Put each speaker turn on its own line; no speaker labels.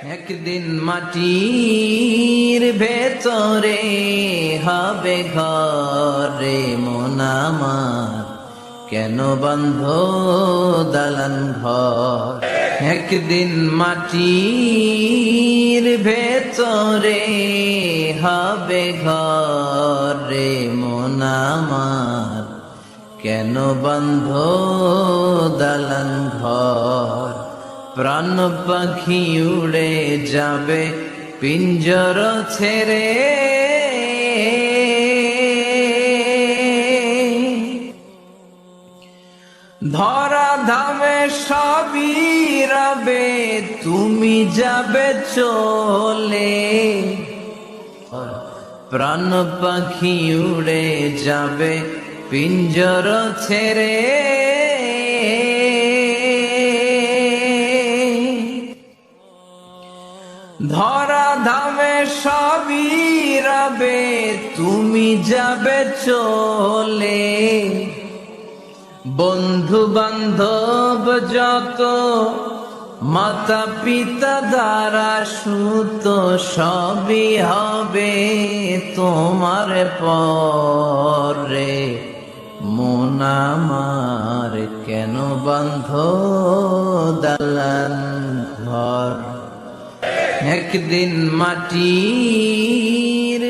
একদিন মাটির ভেতরে হবে ঘরে মন আমার, কেন বন্ধ দালান ঘর। একদিন মাটির ভেতরে হবে ঘরে মন আমার, কেন বন্ধ দালান ঘর। প্রাণ পাখি উড়ে যাবে পিঞ্জর ছেড়ে, ধরা ধামে সবই রবে তুমি যাবে চলে। প্রাণ পাখি উড়ে যাবে পিঞ্জর ছেড়ে, ধরা ধামে সবই রবে তুমি যাবে চলে। বন্ধু বান্ধব যত মাতা পিতা দ্বারা সুত সবই হবে তোমার পরে মন আমার, কেন বন্ধ দালান ঘর। একদিন মাটির